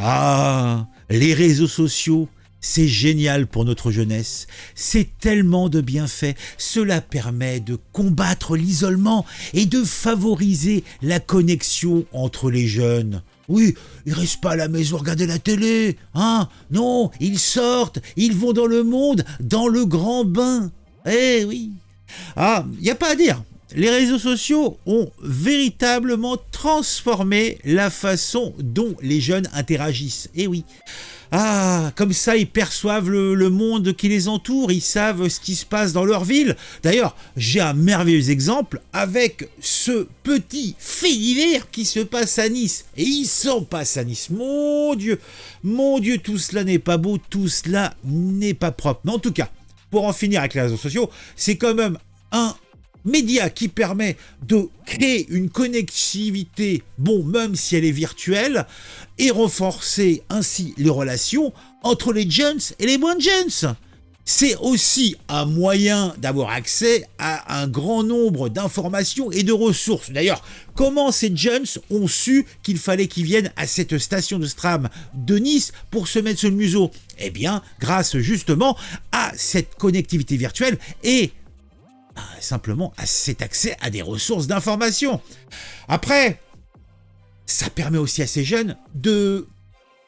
Ah, les réseaux sociaux, c'est génial pour notre jeunesse. C'est tellement de bienfaits. Cela permet de combattre l'isolement et de favoriser la connexion entre les jeunes. Oui, ils restent pas à la maison regarder la télé, hein? Non, ils sortent, ils vont dans le monde, dans le grand bain. Eh oui. Ah, y a pas à dire. Les réseaux sociaux ont véritablement transformé la façon dont les jeunes interagissent. Eh oui. Ah, comme ça, ils perçoivent le monde qui les entoure, ils savent ce qui se passe dans leur ville. D'ailleurs, j'ai un merveilleux exemple avec ce petit fait divers qui se passe à Nice. Et il s'en passe à Nice. Mon Dieu, tout cela n'est pas beau, tout cela n'est pas propre. Mais en tout cas, pour en finir avec les réseaux sociaux, c'est quand même un média qui permet de créer une connectivité, bon, même si elle est virtuelle, et renforcer ainsi les relations entre les jeunes et les moins jeunes. C'est aussi un moyen d'avoir accès à un grand nombre d'informations et de ressources. D'ailleurs, comment ces jeunes ont su qu'il fallait qu'ils viennent à cette station de tram de Nice pour se mettre sur le museau? Eh bien, grâce justement à cette connectivité virtuelle et simplement à cet accès à des ressources d'information. Après, ça permet aussi à ces jeunes de,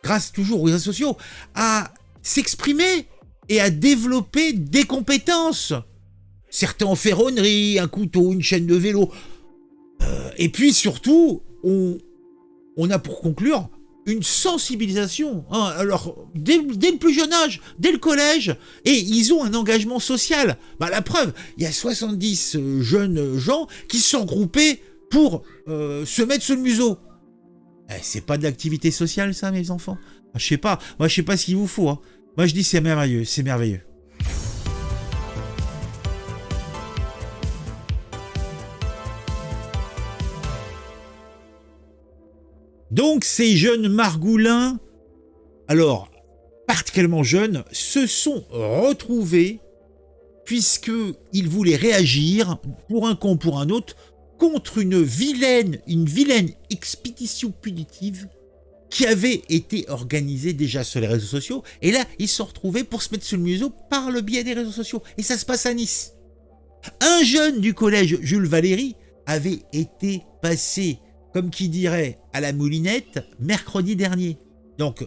grâce toujours aux réseaux sociaux, à s'exprimer et à développer des compétences. Certains en ferronnerie, un couteau, une chaîne de vélo. Et puis surtout, on a pour conclure une sensibilisation, hein, alors dès le plus jeune âge, dès le collège, et ils ont un engagement social. Bah, la preuve, il y a 70 jeunes gens qui se sont regroupés pour se mettre sous le museau. C'est pas de l'activité sociale, ça, mes enfants? Je sais pas, moi je sais pas ce qu'il vous faut, hein. Moi je dis c'est merveilleux, c'est merveilleux. Donc ces jeunes margoulins, alors particulièrement jeunes, se sont retrouvés puisqu'ils voulaient réagir pour un con ou pour un autre contre une vilaine expédition punitive qui avait été organisée déjà sur les réseaux sociaux. Et là, ils se sont retrouvés pour se mettre sous le museau par le biais des réseaux sociaux. Et ça se passe à Nice. Un jeune du collège Jules Valéry avait été passé, comme qui dirait, à la moulinette mercredi dernier. Donc,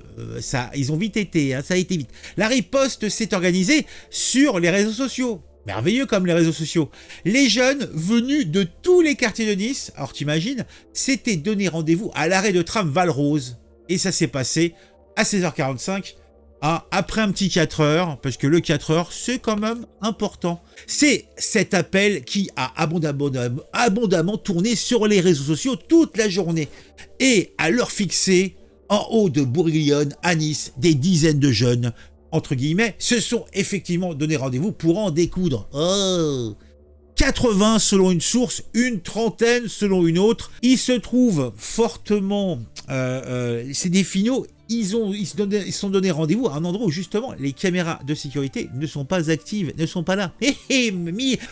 ils ont vite été, hein, ça a été vite. La riposte s'est organisée sur les réseaux sociaux. Merveilleux comme les réseaux sociaux. Les jeunes venus de tous les quartiers de Nice, alors t'imagines, s'étaient donné rendez-vous à l'arrêt de tram Valrose. Et ça s'est passé à 16h45, après un petit 4 heures, parce que le 4 heures, c'est quand même important. C'est cet appel qui a abondamment tourné sur les réseaux sociaux toute la journée. Et à l'heure fixée, en haut de Bourguignonne, à Nice, des dizaines de jeunes, entre guillemets, se sont effectivement donné rendez-vous pour en découdre. Oh, 80 selon une source, une trentaine selon une autre. Ils se trouvent fortement... c'est des finaux. Ils se sont donné rendez-vous à un endroit où justement les caméras de sécurité ne sont pas actives, ne sont pas là.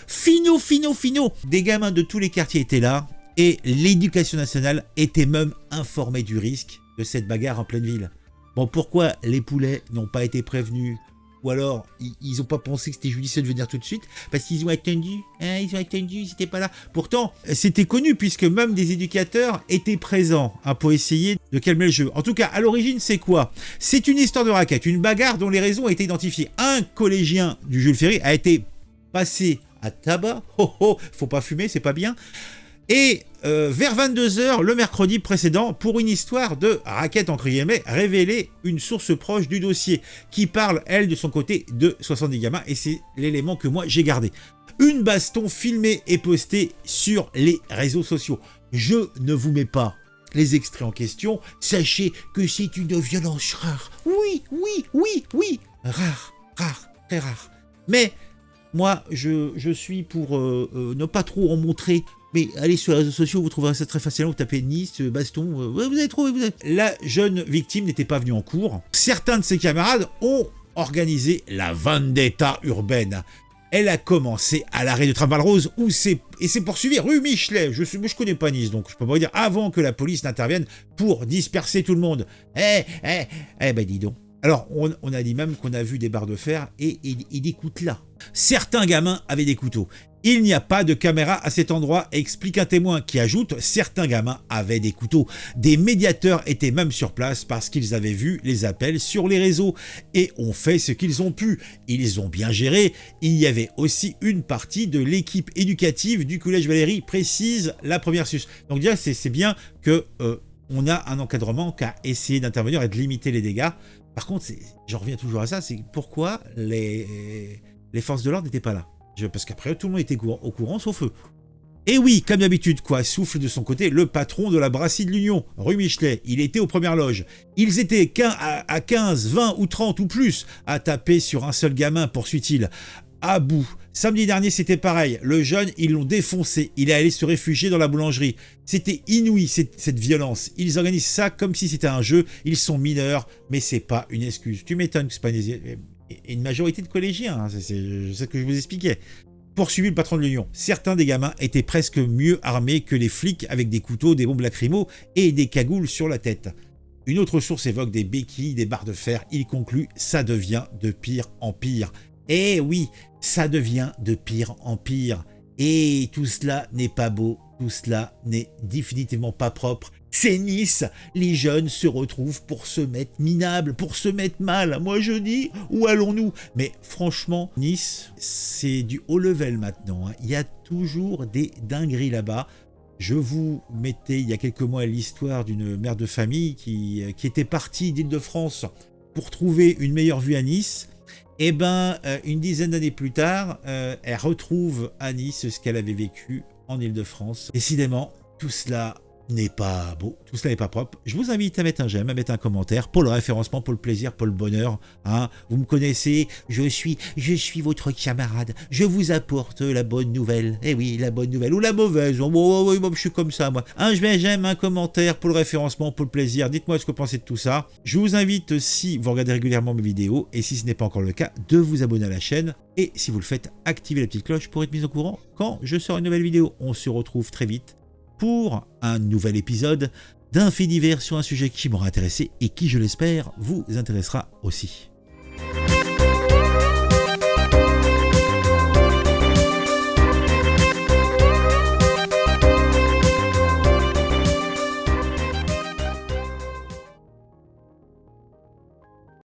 Finaux. Des gamins de tous les quartiers étaient là et l'éducation nationale était même informée du risque de cette bagarre en pleine ville. Bon, pourquoi les poulets n'ont pas été prévenus? Ou alors, ils n'ont pas pensé que c'était judicieux de venir tout de suite? Parce qu'ils ont attendu, hein, ils n'étaient pas là. Pourtant, c'était connu, puisque même des éducateurs étaient présents, hein, pour essayer de calmer le jeu. En tout cas, à l'origine, c'est quoi? C'est une histoire de raquette, une bagarre dont les raisons ont été identifiées. Un collégien du Jules Ferry a été passé à tabac. Faut pas fumer, c'est pas bien. Et vers 22h, le mercredi précédent, pour une histoire de raquette entre guillemets, révélait une source proche du dossier, qui parle, elle, de son côté, de 70 gamins, et c'est l'élément que moi j'ai gardé. Une baston filmée et postée sur les réseaux sociaux. Je ne vous mets pas les extraits en question, sachez que c'est une violence rare. Oui, rare, très rare. Mais moi, je suis pour ne pas trop en montrer. Mais allez sur les réseaux sociaux, vous trouverez ça très facilement, vous tapez Nice, baston, vous allez trouver. La jeune victime n'était pas venue en cours. Certains de ses camarades ont organisé la vendetta urbaine. Elle a commencé à l'arrêt de Travalrose et s'est poursuivie rue Michelet. Je connais pas Nice, donc je peux pas dire avant que la police n'intervienne pour disperser tout le monde. Ben dis donc. Alors, on a dit même qu'on a vu des barres de fer et des coutelas. Certains gamins avaient des couteaux. Il n'y a pas de caméra à cet endroit, explique un témoin qui ajoute « Certains gamins avaient des couteaux. Des médiateurs étaient même sur place parce qu'ils avaient vu les appels sur les réseaux et ont fait ce qu'ils ont pu. Ils ont bien géré. Il y avait aussi une partie de l'équipe éducative du Collège Valérie, précise la première sus. » Donc déjà, c'est bien que on a un encadrement qui a essayé d'intervenir et de limiter les dégâts. Par contre, j'en reviens toujours à ça, c'est pourquoi les forces de l'ordre n'étaient pas là. Parce qu'après, tout le monde était au courant, sauf eux. Et oui, comme d'habitude, quoi, souffle de son côté le patron de la brasserie de l'Union, rue Michelet. Il était aux premières loges. Ils étaient à 15, 20 ou 30 ou plus à taper sur un seul gamin, poursuit-il. À bout. Samedi dernier, c'était pareil. Le jeune, ils l'ont défoncé. Il est allé se réfugier dans la boulangerie. C'était inouï, cette violence. Ils organisent ça comme si c'était un jeu. Ils sont mineurs, mais c'est pas une excuse. Tu m'étonnes que c'est pas une majorité de collégiens. Hein. C'est ce que je vous expliquais. Poursuivi le patron de l'Union. Certains des gamins étaient presque mieux armés que les flics avec des couteaux, des bombes lacrymo et des cagoules sur la tête. Une autre source évoque des béquilles, des barres de fer. Il conclut, ça devient de pire en pire. Eh oui, ça devient de pire en pire. Et tout cela n'est pas beau, tout cela n'est définitivement pas propre. C'est Nice, les jeunes se retrouvent pour se mettre minables, pour se mettre mal. Moi je dis, où allons-nous? Mais franchement, Nice, c'est du haut level maintenant. Hein. Il y a toujours des dingueries là-bas. Je vous mettais il y a quelques mois l'histoire d'une mère de famille qui était partie d'Île-de-France pour trouver une meilleure vue à Nice. Et une dizaine d'années plus tard, elle retrouve à Nice ce qu'elle avait vécu en Île-de-France. Décidément, tout cela n'est pas beau, tout cela n'est pas propre. Je vous invite à mettre un j'aime, à mettre un commentaire pour le référencement, pour le plaisir, pour le bonheur. Hein. Vous me connaissez, je suis votre camarade. Je vous apporte la bonne nouvelle. Eh oui, la bonne nouvelle ou la mauvaise. Oh, je suis comme ça, moi. Un j'aime, un commentaire pour le référencement, pour le plaisir. Dites-moi ce que vous pensez de tout ça. Je vous invite, si vous regardez régulièrement mes vidéos, et si ce n'est pas encore le cas, de vous abonner à la chaîne. Et si vous le faites, activez la petite cloche pour être mis au courant quand je sors une nouvelle vidéo. On se retrouve très vite pour un nouvel épisode d'un fait divers sur un sujet qui m'aura intéressé et qui, je l'espère, vous intéressera aussi.